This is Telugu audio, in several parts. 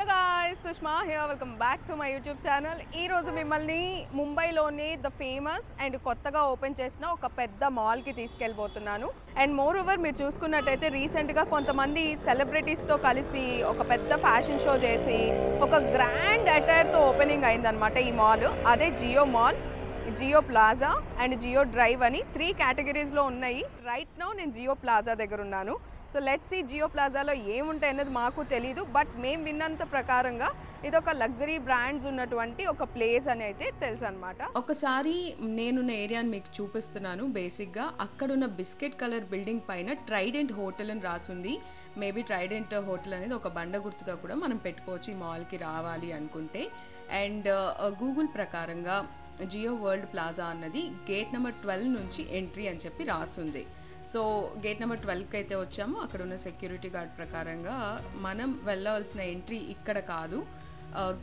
Hello guys, Sushma here. Welcome back to my YouTube channel. ఈరోజు మిమ్మల్ని ముంబైలోని ద ఫేమస్ అండ్ కొత్తగా ఓపెన్ చేసిన ఒక పెద్ద మాల్కి తీసుకెళ్ళిపోతున్నాను. అండ్ మోర్ ఓవర్ మీరు చూసుకున్నట్టయితే రీసెంట్గా కొంతమంది సెలబ్రిటీస్తో కలిసి ఒక పెద్ద ఫ్యాషన్ షో చేసి ఒక గ్రాండ్ అటైర్తో ఓపెనింగ్ అయిందనమాట ఈ మాల్. అదే Jio mall, Jio plaza and Jio drive అని 3 కేటగిరీస్లో ఉన్నాయి. రైట్ నౌ నేను జియో ప్లాజా దగ్గర ఉన్నాను. సో లెట్స్ సీ జియో ప్లాజాలో ఏముంటాయి అనేది మాకు తెలీదు, బట్ మేము విన్నంత ప్రకారంగా ఇది ఒక లగ్జరీ బ్రాండ్స్ ఉన్నటువంటి ఒక ప్లేస్ అని అయితే తెలుసు అనమాట. ఒకసారి నేనున్న ఏరియాని మీకు చూపిస్తున్నాను. బేసిక్గా అక్కడున్న బిస్కెట్ కలర్ బిల్డింగ్ పైన ట్రైడెంట్ హోటల్ అని రాసుంది. మేబీ ట్రైడెంట్ హోటల్ అనేది ఒక బండ గుర్తుగా కూడా మనం పెట్టుకోవచ్చు ఈ మాల్కి రావాలి అనుకుంటే. అండ్ గూగుల్ ప్రకారంగా జియో వరల్డ్ ప్లాజా అన్నది గేట్ నెంబర్ 12 నుంచి ఎంట్రీ అని చెప్పి రాసుంది. సో గేట్ నెంబర్ 12కి అయితే వచ్చాము. అక్కడ ఉన్న సెక్యూరిటీ గార్డ్ ప్రకారంగా మనం వెళ్ళవలసిన ఎంట్రీ ఇక్కడ కాదు,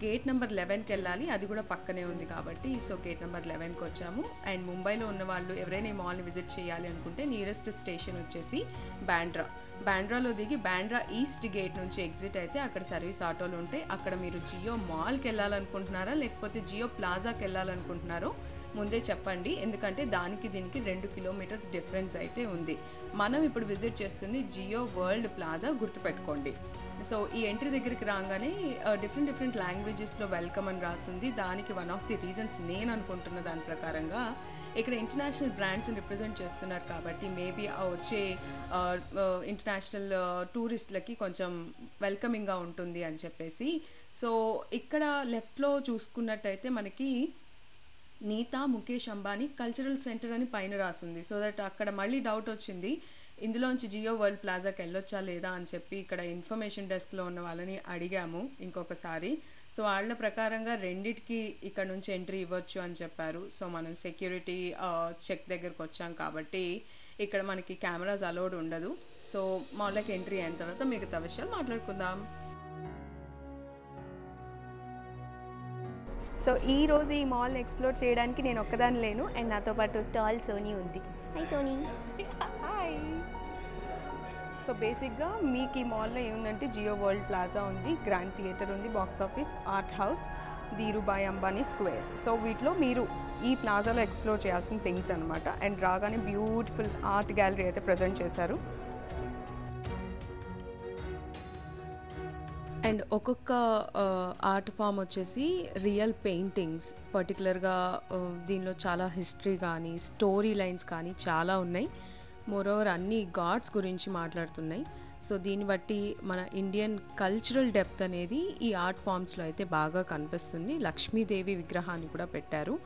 గేట్ నెంబర్ 11కి వెళ్ళాలి. అది కూడా పక్కనే ఉంది కాబట్టి సో గేట్ నెంబర్ 11కి వచ్చాము. అండ్ ముంబైలో ఉన్న వాళ్ళు ఎవరైనా ఈ మాల్ని విజిట్ చేయాలి అనుకుంటే నియరెస్ట్ స్టేషన్ వచ్చేసి బాండ్రాలో దిగి బాండ్రా ఈస్ట్ గేట్ నుంచి ఎగ్జిట్ అయితే అక్కడ సర్వీస్ ఆటోలు ఉంటాయి. అక్కడ మీరు జియో మాల్కి వెళ్ళాలనుకుంటున్నారా లేకపోతే జియో ప్లాజాకి వెళ్ళాలనుకుంటున్నారో ముందే చెప్పండి, ఎందుకంటే దానికి దీనికి 2 కిలోమీటర్స్ డిఫరెన్స్ అయితే ఉంది. మనం ఇప్పుడు విజిట్ చేస్తుంది జియో వరల్డ్ ప్లాజా, గుర్తుపెట్టుకోండి. సో ఈ ఎంట్రీ దగ్గరికి రాగానే డిఫరెంట్ లాంగ్వేజెస్లో వెల్కమ్ అని రాసింది. దానికి వన్ ఆఫ్ ది రీజన్స్ నేను అనుకుంటున్న దాని ప్రకారంగా ఇక్కడ ఇంటర్నేషనల్ బ్రాండ్స్ని రిప్రజెంట్ చేస్తున్నారు కాబట్టి మేబీ వచ్చే ఇంటర్నేషనల్ టూరిస్టులకి కొంచెం వెల్కమింగ్గా ఉంటుంది అని చెప్పేసి. సో ఇక్కడ లెఫ్ట్లో చూసుకున్నట్టయితే మనకి నీతా ముఖేష్ అంబానీ కల్చరల్ సెంటర్ అని పైన రాసింది. సో దట్ అక్కడ మళ్ళీ డౌట్ వచ్చింది, ఇందులోంచి జియో వరల్డ్ ప్లాజాకి వెళ్ళొచ్చా లేదా అని చెప్పి ఇక్కడ ఇన్ఫర్మేషన్ డెస్క్లో ఉన్న వాళ్ళని అడిగాము ఇంకొకసారి. సో వాళ్ళ ప్రకారంగా రెండిటికి ఇక్కడ నుంచి ఎంట్రీ ఇవ్వచ్చు అని చెప్పారు. సో మనం సెక్యూరిటీ చెక్ దగ్గరకు వచ్చాం కాబట్టి ఇక్కడ మనకి కెమెరాస్ అలౌడ్ ఉండదు. సో మాల్లోకి ఎంట్రీ అయిన తర్వాత మిగతా విషయాలు మాట్లాడుకుందాం. సో ఈ రోజు ఈ మాల్ని ఎక్స్ప్లోర్ చేయడానికి నేను ఒక్కదాని లేను, అండ్ నాతో పాటు టాల్ సోనీ ఉంది. హై సోనీ. హాయ్. సో బేసిక్గా మీకు ఈ మాల్లో ఏముందంటే జియో వరల్డ్ ప్లాజా ఉంది, గ్రాండ్ థియేటర్ ఉంది, box office, art house, Dhirubhai Ambani square. So వీటిలో మీరు ఈ ప్లాజాలో ఎక్స్ప్లోర్ చేయాల్సిన థింగ్స్ అనమాట. అండ్ రాగానే బ్యూటిఫుల్ ఆర్ట్ గ్యాలరీ అయితే ప్రజెంట్ చేశారు. అండ్ ఒక్కొక్క ఆర్ట్ ఫామ్ వచ్చేసి రియల్ పెయింటింగ్స్. పర్టికులర్గా దీనిలో చాలా హిస్టరీ కానీ స్టోరీ లైన్స్ కానీ చాలా ఉన్నాయి. మోరోవర్ అన్ని గాడ్స్ గురించి మాట్లాడుతున్నాయి. సో దీన్ని బట్టి మన ఇండియన్ కల్చరల్ డెప్త్ అనేది ఈ ఆర్ట్ ఫామ్స్లో అయితే బాగా కనిపిస్తుంది. లక్ష్మీదేవి విగ్రహాన్ని కూడా పెట్టారు.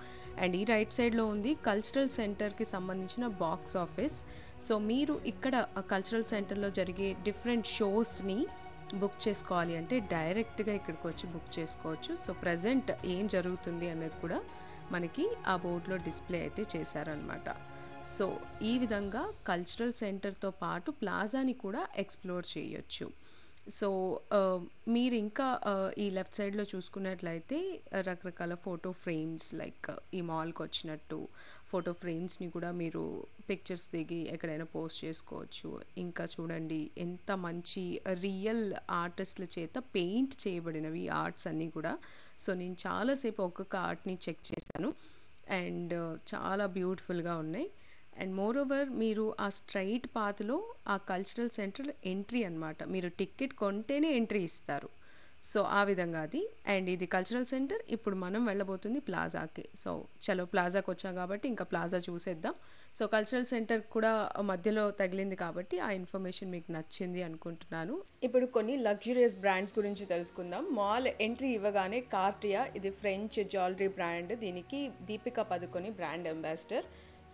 అండ్ ఈ రైట్ సైడ్లో ఉంది కల్చరల్ సెంటర్కి సంబంధించిన బాక్స్ ఆఫీస్. సో మీరు ఇక్కడ కల్చరల్ సెంటర్లో జరిగే డిఫరెంట్ షోస్ని బుక్ చేసుకోవాలి అంటే డైరెక్ట్గా ఇక్కడికి వచ్చి బుక్ చేసుకోవచ్చు. సో ప్రజెంట్ ఏం జరుగుతుంది అనేది కూడా మనకి ఆ బోర్డులో డిస్ప్లే అయితే చేశారనమాట. సో ఈ విధంగా కల్చరల్ సెంటర్తో పాటు ప్లాజాని కూడా ఎక్స్ప్లోర్ చేయొచ్చు. సో మీరు ఇంకా ఈ లెఫ్ట్ సైడ్లో చూసుకున్నట్లయితే రకరకాల ఫోటో ఫ్రేమ్స్, లైక్ ఈ మాల్కి వచ్చినట్టు ఫోటో ఫ్రేమ్స్ని కూడా మీరు పిక్చర్స్ దిగి ఎక్కడైనా పోస్ట్ చేసుకోవచ్చు. ఇంకా చూడండి ఎంత మంచి రియల్ ఆర్టిస్టుల చేత పెయింట్ చేయబడినవి ఆర్ట్స్ అన్నీ కూడా. సో నేను చాలాసేపు ఒక్కొక్క ఆర్ట్ని చెక్ చేశాను అండ్ చాలా బ్యూటిఫుల్గా ఉన్నాయి. అండ్ మోర్ ఓవర్ మీరు ఆ స్ట్రైట్ పాత్లో ఆ కల్చరల్ సెంటర్ ఎంట్రీ అనమాట, మీరు టికెట్ కొంటేనే ఎంట్రీ ఇస్తారు. సో ఆ విధంగా అది. అండ్ ఇది కల్చరల్ సెంటర్. ఇప్పుడు మనం వెళ్ళబోతుంది ప్లాజాకి. సో చలో ప్లాజాకి వచ్చాం కాబట్టి ఇంకా ప్లాజా చూసేద్దాం. సో కల్చరల్ సెంటర్ కూడా మధ్యలో తగిలింది కాబట్టి ఆ ఇన్ఫర్మేషన్ మీకు నచ్చింది అనుకుంటున్నాను. ఇప్పుడు కొన్ని లగ్జరియస్ బ్రాండ్స్ గురించి తెలుసుకుందాం. మాల్ ఎంట్రీ ఇవ్వగానే కార్టియా, ఇది ఫ్రెంచ్ జ్యువెలరీ బ్రాండ్, దీనికి Deepika Padukone brand ambassador.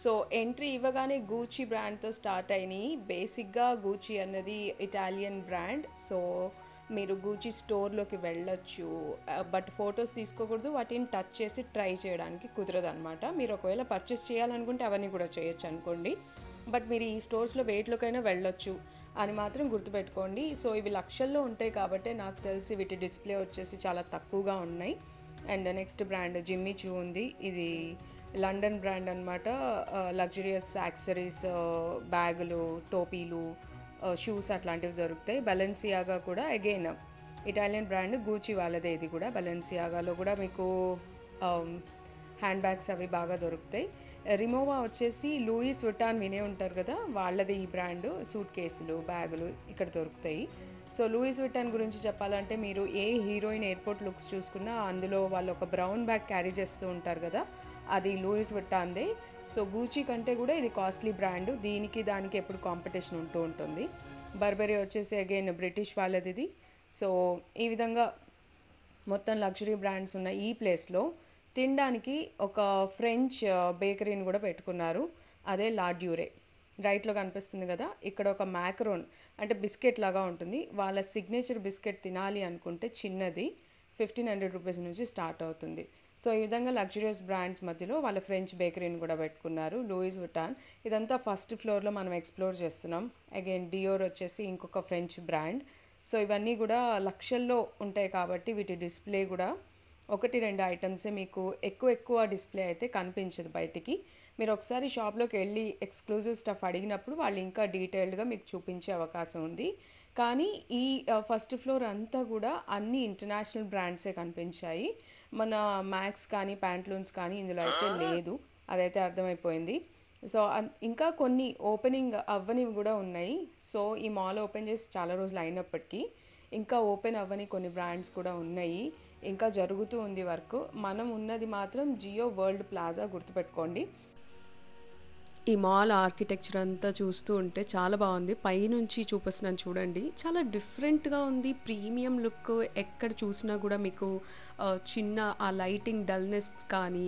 So entry ఇవ్వగానే గూచీ బ్రాండ్తో స్టార్ట్ అయినాయి. బేసిక్గా గూచీ అన్నది ఇటాలియన్ బ్రాండ్. సో మీరు గూచీ స్టోర్లోకి వెళ్ళొచ్చు, బట్ ఫొటోస్ తీసుకోకూడదు, వాటిని టచ్ చేసి ట్రై చేయడానికి కుదరదు అనమాట. మీరు ఒకవేళ పర్చేస్ చేయాలనుకుంటే అవన్నీ కూడా చేయొచ్చు అనుకోండి, బట్ మీరు ఈ స్టోర్స్లో వెయిట్లోకైనా వెళ్ళొచ్చు అని మాత్రం గుర్తుపెట్టుకోండి. సో ఇవి లక్షల్లో ఉంటాయి కాబట్టి నాకు తెలిసి వీటి డిస్ప్లే వచ్చేసి చాలా తక్కువగా ఉన్నాయి. అండ్ నెక్స్ట్ బ్రాండ్ జిమ్మీ చూ ఉంది. ఇది లండన్ బ్రాండ్ అనమాట. లగ్జరియస్ యాక్సెసరీస్, బ్యాగులు, టోపీలు, షూస్ అట్లాంటివి దొరుకుతాయి. బెలెన్సియాగా కూడా అగైన్ ఇటాలియన్ బ్రాండ్ గూచి వాళ్ళదే. ఇది కూడా బలెన్సియాగాలో కూడా మీకు హ్యాండ్ బ్యాగ్స్ అవి బాగా దొరుకుతాయి. రిమోవా వచ్చేసి లూయిస్ వుటాన్ వినే ఉంటారు కదా, వాళ్ళది ఈ బ్రాండ్. సూట్ కేసులు, బ్యాగులు ఇక్కడ దొరుకుతాయి. సో లూయిస్ వుటాన్ గురించి చెప్పాలంటే మీరు ఏ హీరోయిన్ ఎయిర్పోర్ట్ లుక్స్ చూసుకున్నా అందులో వాళ్ళు ఒక బ్రౌన్ బ్యాగ్ క్యారీ చేస్తూ ఉంటారు కదా, అది లూయిస్ వుటాన్దే. సో గూచి కంటే కూడా ఇది కాస్ట్లీ బ్రాండ్, దీనికి దానికి ఎప్పుడు కాంపిటీషన్ ఉంటూ ఉంటుంది. బర్బరీ వచ్చేసి అగైన్ బ్రిటిష్ వాళ్ళది ఇది. సో ఈ విధంగా మొత్తం లగ్జరీ బ్రాండ్స్ ఉన్న ఈ ప్లేస్లో తినడానికి ఒక ఫ్రెంచ్ బేకరీని కూడా పెట్టుకున్నారు. అదే లా డ్యూరే. రైట్లో కనిపిస్తుంది కదా, ఇక్కడ ఒక మ్యాకరోన్ అంటే బిస్కెట్ లాగా ఉంటుంది. వాళ్ళ సిగ్నేచర్ బిస్కెట్ తినాలి అనుకుంటే చిన్నది 1500 రూపీస్ నుంచి స్టార్ట్ అవుతుంది. సో ఈ విధంగా లగ్జరియస్ బ్రాండ్స్ మధ్యలో వాళ్ళ ఫ్రెంచ్ బేకరీని కూడా పెట్టుకున్నారు, లూయిస్ వుటాన్. ఇదంతా ఫస్ట్ ఫ్లోర్లో మనం ఎక్స్ప్లోర్ చేస్తున్నాం. అగైన్ డియోర్ వచ్చేసి ఇంకొక ఫ్రెంచ్ బ్రాండ్. సో ఇవన్నీ కూడా లక్షల్లో ఉంటాయి కాబట్టి వీటి డిస్ప్లే కూడా ఒకటి రెండు ఐటమ్సే, మీకు ఎక్కువ ఎక్కువ డిస్ప్లే అయితే కనిపించదు బయటికి. మీరు ఒకసారి షాప్లోకి వెళ్ళి ఎక్స్క్లూజివ్ స్టఫ్ అడిగినప్పుడు వాళ్ళు ఇంకా డీటెయిల్డ్గా మీకు చూపించే అవకాశం ఉంది. కానీ ఈ ఫస్ట్ ఫ్లోర్ అంతా కూడా అన్ని ఇంటర్నేషనల్ బ్రాండ్సే కనిపించాయి. మన మ్యాక్స్ కానీ ప్యాంట్లూన్స్ కానీ ఇందులో అయితే లేదు, అదైతే అర్థమైపోయింది. సో ఇంకా కొన్ని ఓపెనింగ్ అవ్వనివి కూడా ఉన్నాయి. సో ఈ మాల్ ఓపెన్ చేసి చాలా రోజులు అయినప్పటికీ ఇంకా ఓపెన్ అవ్వని కొన్ని బ్రాండ్స్ కూడా ఉన్నాయి. ఇంకా జరుగుతూ ఉంది వర్క్. మనం ఉన్నది మాత్రం జియో వరల్డ్ ప్లాజా, గుర్తుపెట్టుకోండి. ఈ మాల్ ఆర్కిటెక్చర్ అంతా చూస్తూ ఉంటే చాలా బాగుంది. పైనుంచి చూపిస్తున్నాను చూడండి, చాలా డిఫరెంట్గా ఉంది, ప్రీమియం లుక్. ఎక్కడ చూసినా కూడా మీకు చిన్న ఆ లైటింగ్ డల్నెస్ కానీ,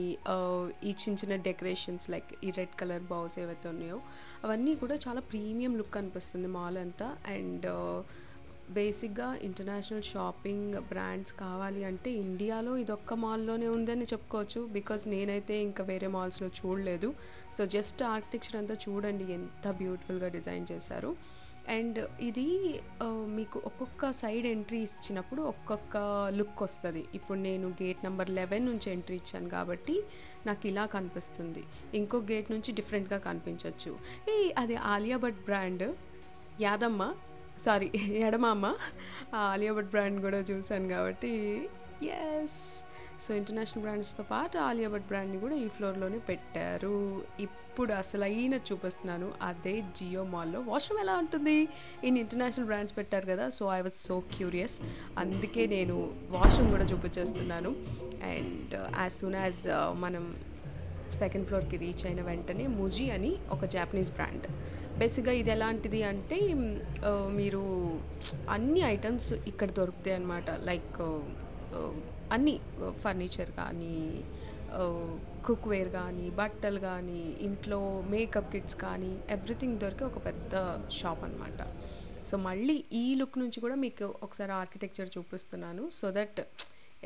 ఈ చిన్న చిన్న డెకరేషన్స్ లైక్ ఈ రెడ్ కలర్ బాల్స్ ఏవైతే ఉన్నాయో అవన్నీ కూడా చాలా ప్రీమియం లుక్ అనిపిస్తుంది మాల్ అంతా. అండ్ బేసిక్గా ఇంటర్నేషనల్ షాపింగ్ బ్రాండ్స్ కావాలి అంటే ఇండియాలో ఇదొక్క మాల్లోనే ఉందని చెప్పుకోవచ్చు, బికాజ్ నేనైతే ఇంకా వేరే మాల్స్లో చూడలేదు. సో జస్ట్ ఆర్కిటెక్చర్ అంతా చూడండి ఎంత బ్యూటిఫుల్గా డిజైన్ చేశారు. అండ్ ఇది మీకు ఒక్కొక్క సైడ్ ఎంట్రీ ఇచ్చినప్పుడు ఒక్కొక్క లుక్ వస్తుంది. ఇప్పుడు నేను గేట్ నెంబర్ 11 నుంచి ఎంట్రీ ఇచ్చాను కాబట్టి నాకు ఇలా కనిపిస్తుంది, ఇంకో గేట్ నుంచి డిఫరెంట్గా కనిపించవచ్చు. అది ఆలియా భట్ బ్రాండ్, యాదమ్మ సారీ ఎడమమ్మ, ఆలియా భట్ బ్రాండ్ కూడా చూశాను కాబట్టి ఎస్. సో ఇంటర్నేషనల్ బ్రాండ్స్తో పాటు ఆలియా భట్ బ్రాండ్ని కూడా ఈ ఫ్లోర్లోనే పెట్టారు. ఇప్పుడు అసలైన చూపిస్తున్నాను, అదే జియో మాల్లో వాష్రూమ్ ఎలా ఉంటుంది. ఇన్ని ఇంటర్నేషనల్ బ్రాండ్స్ పెట్టారు కదా, so I was so curious, అందుకే నేను వాష్రూమ్ కూడా చూపించేస్తున్నాను. అండ్ యాజ్ సూన్ యాజ్ మనం సెకండ్ ఫ్లోర్కి రీచ్ అయిన వెంటనే ముజీ అని ఒక జాపనీస్ బ్రాండ్. బేసిక్గా ఇది ఎలాంటిది అంటే మీరు అన్ని ఐటమ్స్ ఇక్కడ దొరుకుతాయి అన్నమాట. లైక్ అన్ని ఫర్నిచర్ కానీ, కుక్వేర్ కానీ, బట్టలు కానీ, ఇంట్లో మేకప్ కిట్స్ కానీ ఎవ్రీథింగ్ దొరికే ఒక పెద్ద షాప్ అనమాట. సో మళ్ళీ ఈ లుక్ నుంచి కూడా మీకు ఒకసారి ఆర్కిటెక్చర్ చూపిస్తున్నాను, సో దట్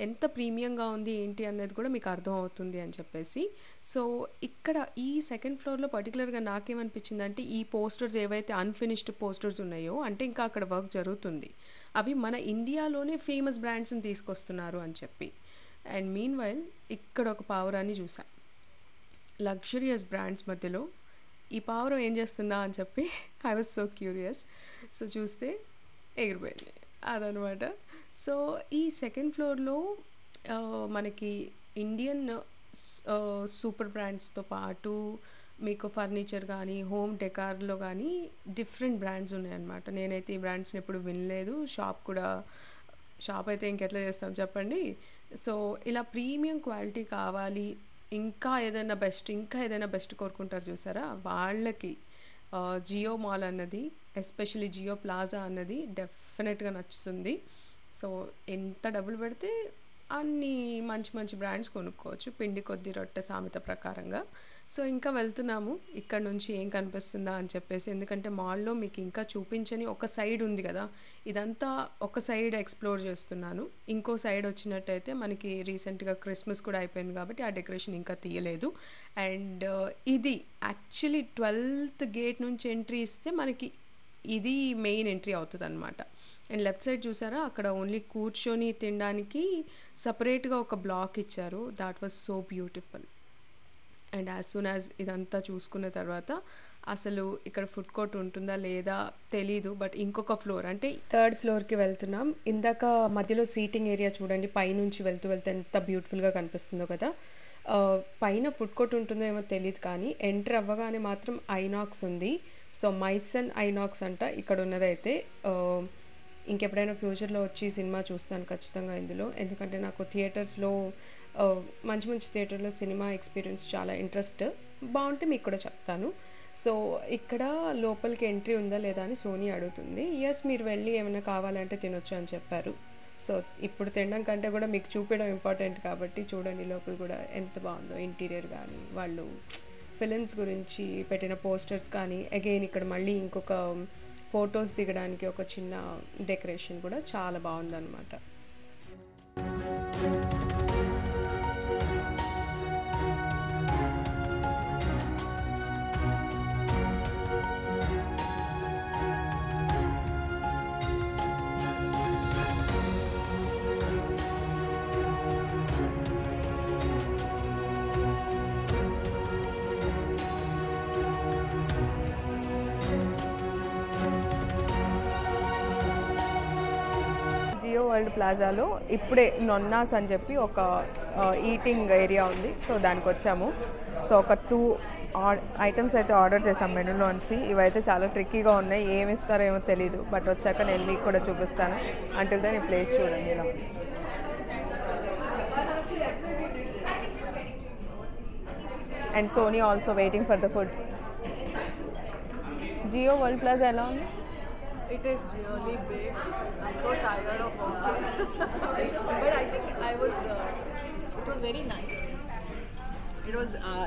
ఎంత ప్రీమియంగా ఉంది ఏంటి అనేది కూడా మీకు అర్థం అవుతుంది అని చెప్పేసి. సో ఇక్కడ ఈ సెకండ్ ఫ్లోర్లో పర్టికులర్గా నాకేమనిపించింది అంటే, ఈ పోస్టర్స్ ఏవైతే అన్ఫినిష్డ్ పోస్టర్స్ ఉన్నాయో అంటే ఇంకా అక్కడ వర్క్ జరుగుతుంది, అవి మన ఇండియాలోనే ఫేమస్ బ్రాండ్స్ని తీసుకొస్తున్నారు అని చెప్పి. అండ్ మీన్ వైల్ ఇక్కడ ఒక పావురాన్ని చూసా లగ్జరియస్ బ్రాండ్స్ మధ్యలో. ఈ పావురం ఏం చేస్తుందా అని చెప్పి I was so curious. So చూస్తే ఎగిరిపోయింది అదనమాట. సో ఈ సెకండ్ ఫ్లోర్లో మనకి ఇండియన్ సూపర్ బ్రాండ్స్తో పాటు మీకు ఫర్నిచర్ కానీ, హోమ్ డెకార్లో కానీ డిఫరెంట్ బ్రాండ్స్ ఉన్నాయన్నమాట. నేనైతే ఈ బ్రాండ్స్ని ఎప్పుడు వినలేదు. షాప్ అయితే ఇంకెట్లా చేస్తాం చెప్పండి. సో ఇలా ప్రీమియం క్వాలిటీ కావాలి, ఇంకా ఏదైనా బెస్ట్ కోరుకుంటారు చూసారా, వాళ్ళకి జియో మాల్ అన్నది, ఎస్పెషల్లీ జియో ప్లాజా అన్నది డెఫినెట్గా నచ్చుతుంది. సో ఎంత డబ్బులు పెడితే అన్ని మంచి మంచి బ్రాండ్స్ కొనుక్కోవచ్చు, పిండి కొద్ది రొట్టె సామెత ప్రకారంగా. సో ఇంకా వెళ్తున్నాము ఇక్కడ నుంచి ఏం కనిపిస్తుందా అని చెప్పేసి, ఎందుకంటే మాల్లో మీకు ఇంకా చూపించని ఒక సైడ్ ఉంది కదా, ఇదంతా ఒక సైడ్ ఎక్స్ప్లోర్ చేస్తున్నాను. ఇంకో సైడ్ వచ్చినట్టయితే మనకి రీసెంట్గా క్రిస్మస్ కూడా అయిపోయింది కాబట్టి ఆ డెకరేషన్ ఇంకా తీయలేదు. అండ్ ఇది యాక్చువల్లీ 12th గేట్ నుంచి ఎంట్రీ ఇస్తే మనకి ఇది మెయిన్ ఎంట్రీ అవుతుంది అనమాట. అండ్ లెఫ్ట్ సైడ్ చూసారా, అక్కడ ఓన్లీ కూర్చొని తినడానికి సపరేట్గా ఒక బ్లాక్ ఇచ్చారు, that was so beautiful. And as soon as ఇదంతా చూసుకున్న తర్వాత అసలు ఇక్కడ ఫుడ్ కోర్ట్ ఉంటుందా లేదా తెలీదు. బట్ ఇంకొక ఫ్లోర్ అంటే థర్డ్ ఫ్లోర్‌కి వెళ్తున్నాం. ఇందాక మధ్యలో సీటింగ్ ఏరియా చూడండి పైనుంచి వెళ్తూ వెళ్తే ఎంత బ్యూటిఫుల్‌గా కనిపిస్తుందో కదా! పైన ఫుడ్ కోర్ట్ ఉంటుందో ఏమో తెలీదు కానీ ఎంటర్ అవ్వగానే మాత్రం ఐనాక్స్ ఉంది. సో, మైసన్ ఐనాక్స్ అంట ఇక్కడున్నదైతే. ఆహ్, ఇంకెప్పుడైనా ఫ్యూచర్‌లో వచ్చి సినిమా చూస్తాను ఖచ్చితంగా ఇందులో. ఎందుకంటే నాకు థియేటర్స్‌లో మంచి మంచి థియేటర్‌లో సినిమా ఎక్స్‌పీరియన్స్ చాలా ఇంట్రెస్ట్. బావుంటే మీకు కూడా చెప్తాను. సో, ఇక్కడ లోపలికి ఎంట్రీ ఉందా లేదా అని సోనీ అడుగుతుంది. యెస్, మీరు వెళ్ళి ఏమైనా కావాలంటే తినొచ్చు అని చెప్పారు. సో, ఇప్పుడు తినడం కంటే కూడా మీకు చూపియడం ఇంపార్టెంట్ కాబట్టి చూడండి లోపల కూడా ఎంత బావుందో ఇంటీరియర్ గానీ, వాళ్ళు ఫిలిమ్స్ గురించి పెట్టిన పోస్టర్స్ కానీ, అగైన్ ఇక్కడ మళ్ళీ ఇంకొక ఫోటోస్ దిగడానికి ఒక చిన్న డెకరేషన్ కూడా చాలా బావుందనమాట. జియో వరల్డ్ ప్లాజాలో ఇప్పుడే నొన్నాస్ అని చెప్పి ఒక ఈటింగ్ ఏరియా ఉంది. సో దానికి వచ్చాము. సో ఒక 2 ఐటమ్స్ అయితే ఆర్డర్ చేసాం మెనూలోంచి. ఇవైతే చాలా ట్రిక్కీగా ఉన్నాయి, ఏమి ఇస్తారో ఏమో తెలీదు. బట్ వచ్చాక నేను మీకు కూడా చూపిస్తాను. అంటిల్ దెన్ ఈ ప్లేస్ చూడండి ఇలా. And Soni also waiting for the food. Jio world plaza ఎలా ఉంది? It is really big. I'm so tired of walking. But I think it was very nice.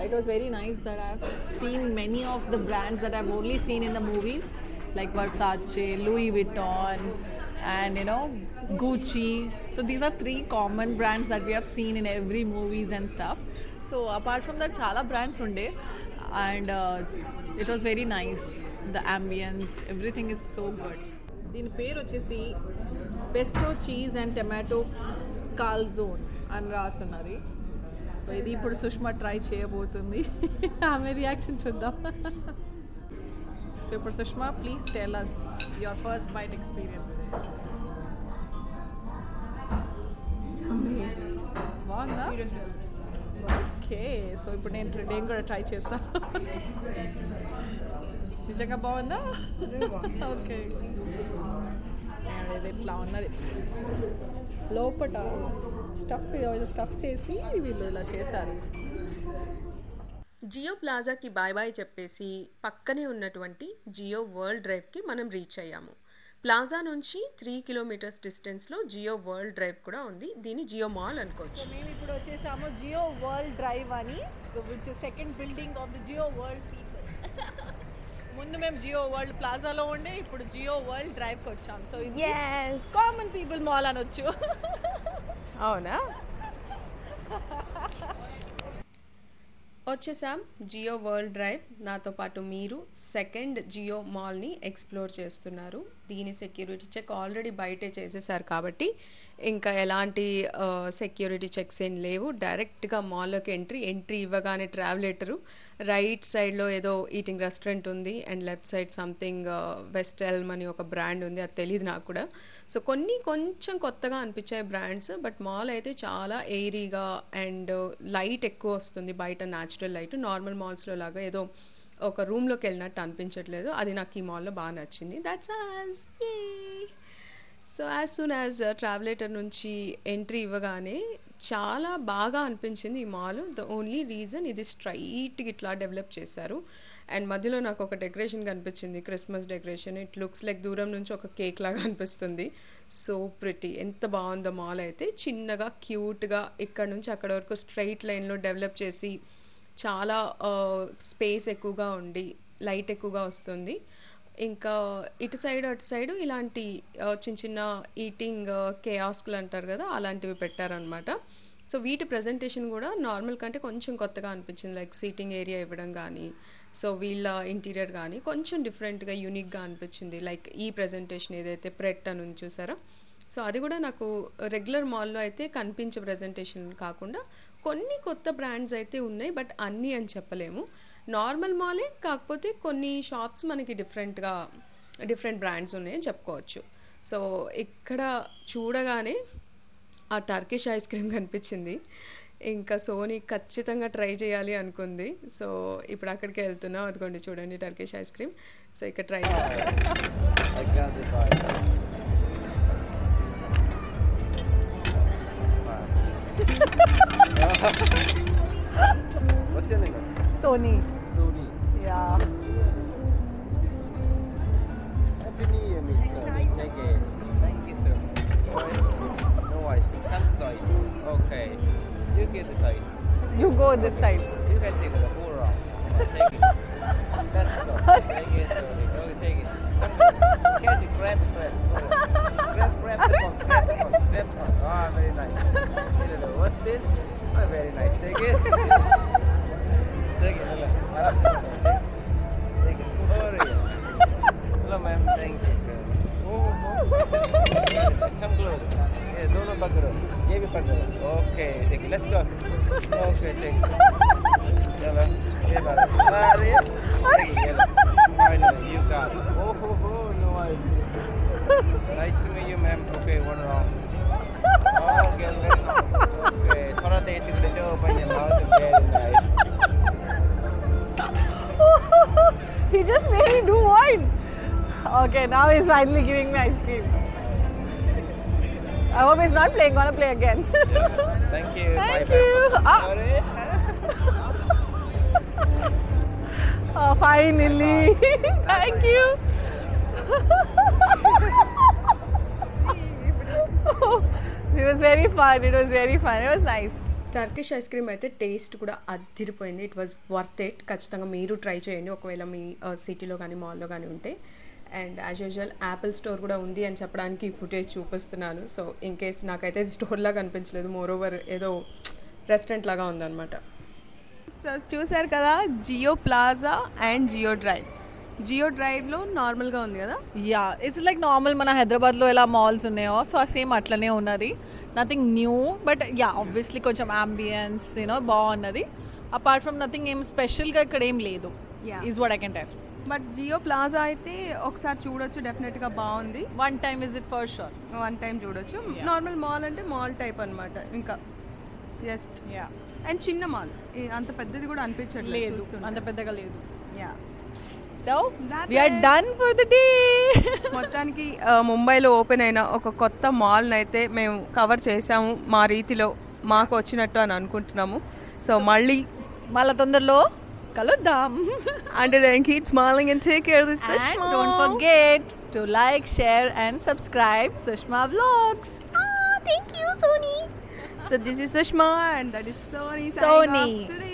It was very nice that I've seen many of the brands that I've only seen in the movies, like Versace, Louis Vuitton, and Gucci. So these are 3 common brands that we have seen in every movies and stuff. So apart from that, chala brands unde, and it was very nice. The ambience, everything is so good. దీని పేరు వచ్చేసి pesto cheese and tomato calzone అని రాస్తున్నది. సో ఇది ఇప్పుడు సుష్మా ట్రై చేయబోతుంది. ఆమె రియాక్షన్ చూద్దాం. సో ఇప్పుడు Sushma, please tell us your first bite experience. బాగుందా? ఓకే, సో ఇప్పుడు నేను కూడా ట్రై చేస్తా. నిజంగా బాగుందా? ఓకే, ఇది ఇట్లా ఉన్నది. లోపల స్టఫ్ చేసి వీళ్ళు ఇలా చేశారు. జియో ప్లాజాకి బాయ్ బాయ్ చెప్పేసి పక్కనే ఉన్నటువంటి జియో వరల్డ్ డ్రైవ్కి మనం రీచ్ అయ్యాము. ప్లాజా నుంచి 3 కిలోమీటర్స్ డిస్టెన్స్లో జియో వరల్డ్ డ్రైవ్ కూడా ఉంది. దీన్ని జియో మాల్ అనుకోవచ్చు. మేము ఇప్పుడు వచ్చేసాము జియో వరల్డ్ డ్రైవ్ అని, which second building of the Jio world people. ముందు మేము జియో వరల్డ్ ప్లాజాలో ఉండే, ఇప్పుడు జియో వరల్డ్ డ్రైవ్కి వచ్చాం. సో ఇది కామన్ పీపుల్ మాల్ అనొచ్చు. అవునా? వచ్చేసాం జియో వరల్డ్ డ్రైవ్. నాతో పాటు మీరు సెకండ్ జియో మాల్ని ఎక్స్ప్లోర్ చేస్తున్నారు. దీని సెక్యూరిటీ చెక్ ఆల్రెడీ బయటే చేసేసారు కాబట్టి ఇంకా ఎలాంటి సెక్యూరిటీ చెక్స్ ఏం లేవు. డైరెక్ట్గా మాల్లోకి ఎంట్రీ ఇవ్వగానే ట్రావెలేటరు రైట్ సైడ్లో ఏదో ఈటింగ్ రెస్టారెంట్ ఉంది, and left side something west Elm అని ఒక బ్రాండ్ ఉంది, అది తెలియదు నాకు కూడా. సో కొంచెం కొత్తగా అనిపించాయి బ్రాండ్స్, బట్ మాల్ అయితే చాలా ఎయిరీగా అండ్ లైట్ ఎక్కువ వస్తుంది బయట, న్యాచురల్ లైట్. నార్మల్ మాల్స్లో లాగా ఏదో ఒక రూమ్లోకి వెళ్ళినట్టు అనిపించట్లేదు. అది నాకు ఈ మాల్లో బాగా నచ్చింది. That's as so as soon as travelator నుంచి ఎంట్రీ ఇవ్వగానే చాలా బాగా అనిపించింది ఈ మాల్. ద ఓన్లీ రీజన్ ఇది స్ట్రైట్గా ఇట్లా డెవలప్ చేశారు. అండ్ మధ్యలో నాకు ఒక డెకరేషన్ కనిపించింది, Christmas decoration. It looks like దూరం నుంచి ఒక కేక్ లాగా అనిపిస్తుంది. సో ప్రిటీ, ఎంత బాగుందో మాల్ అయితే. చిన్నగా క్యూట్గా ఇక్కడ నుంచి అక్కడ వరకు స్ట్రైట్ లైన్లో డెవలప్ చేసి చాలా స్పేస్ ఎక్కువగా ఉండి లైట్ ఎక్కువగా వస్తుంది. ఇంకా ఇటు సైడ్ అటు సైడు ఇలాంటి చిన్న ఈటింగ్ కేయాస్క్లు అంటారు కదా, అలాంటివి పెట్టారనమాట. సో వీటి ప్రజెంటేషన్ కూడా నార్మల్ కంటే కొంచెం కొత్తగా అనిపించింది. లైక్ సీటింగ్ ఏరియా ఇవ్వడం కానీ, సో వీళ్ళ ఇంటీరియర్ కానీ కొంచెం డిఫరెంట్గా యూనిక్గా అనిపించింది. లైక్ ఈ ప్రజెంటేషన్ ఏదైతే ప్రెట్ అని ఉంది చూసారా, సో అది కూడా నాకు రెగ్యులర్ మాల్లో అయితే కనిపించే ప్రజెంటేషన్ కాకుండా కొన్ని కొత్త బ్రాండ్స్ అయితే ఉన్నాయి, బట్ అన్నీ అని చెప్పలేము. నార్మల్ మాలే, కాకపోతే కొన్ని షాప్స్ మనకి డిఫరెంట్ బ్రాండ్స్ ఉన్నాయని చెప్పుకోవచ్చు. సో ఇక్కడ చూడగానే ఆ టర్కిష్ ఐస్ క్రీమ్ కనిపించింది. ఇంకా సోనీ ఖచ్చితంగా ట్రై చేయాలి అనుకుంది. సో ఇప్పుడు అక్కడికి వెళ్తున్నాం. అదిగోండి చూడండి టర్కిష్ ఐస్ క్రీమ్. సో ఇక్కడ ట్రై చేస్తాం. I can't decide. What's your name? Sony. Sony. Yeah. Happy New Year, Miss Sony. Take it. Thank you, sir. No worries. Come side. Okay. You get the side. You go this side. You can take the whole round. Take it. Let's go. Take it, Sony. Okay, take it. Catch it. Grab. Grab the phone. Grab the phone. Ah, very nice. What's this? Oh, very nice. Take it. Take it. Hello. Take it. Hurry. Hello, ma'am. Thank you, sir. Come close. Yeah, don't bagro. Ye bhi bagro. Okay, take it. Let's go. Okay, take it. Hello. Ye bala. Take it. Hello. Finally, you got it. No worries. Nice to meet you, ma'am. Okay, one round. Okay, welcome. Okay, थोड़ा देसी के लिए open your mouth. Very nice. He just made me do what? Okay, now he's finally giving me ice cream. I hope he's not gonna play again. Yeah. Thank you. Thank Bye. you. Ah. Sorry. Oh, finally. Thank you. It was very fun. It was nice. Turkish ice cream అయితే టేస్ట్ కూడా అదిరిపోయింది. It was worth it. ఖచ్చితంగా మీరు ట్రై చేయండి ఒకవేళ మీ సిటీలో కానీ మాల్లో కానీ ఉంటే. And as usual Apple store కూడా ఉంది అని చెప్పడానికి ఫుటేజ్ చూపిస్తున్నాను. సో ఇన్ కేస్ నాకైతే ఇది స్టోర్లా కనిపించలేదు, మోర్ ఓవర్ ఏదో రెస్టారెంట్ లాగా ఉందన్నమాట. చూసారు కదా, Jio plaza and Jio drive. Jio డ్రైవ్లో నార్మల్గా ఉంది కదా. యా, ఇట్స్ లైక్ నార్మల్ మన హైదరాబాద్లో ఎలా మాల్స్ ఉన్నాయో సో సేమ్ అట్లనే ఉన్నది. Nothing new, but ya obviously కొంచెం అంబియన్స్ బాగున్నది. అపార్ట్ ఫ్రమ్ నథింగ్ ఏం స్పెషల్గా ఇక్కడ ఏం లేదు. Is what I can tell. But Jio plaza అయితే ఒకసారి చూడొచ్చు, డెఫినెట్గా బాగుంది. One time visit for sure. One time చూడొచ్చు. నార్మల్ మాల్ అంటే మాల్ టైప్ అనమాట. ఇంకా జస్ట్ యా, అండ్ చిన్న మాల్, అంత పెద్దది కూడా అనిపించట్లేదు, అంత పెద్దగా లేదు. Ya. So we are done for the day. మొత్తానికి ముంబైలో ఓపెన్ అయిన ఒక కొత్త మాల్ని అయితే మేము కవర్ చేసాము మా రీతిలో, మాకు వచ్చినట్టు అని అనుకుంటున్నాము. సో మళ్ళీ తొందరలో కలుద్దాం. Until then, keep smiling and take care of this And Sushma. don't forget to like, share and subscribe Sushma Vlogs. Thank you, Sony. So this is Sushma and that is Sony. Sony. Today.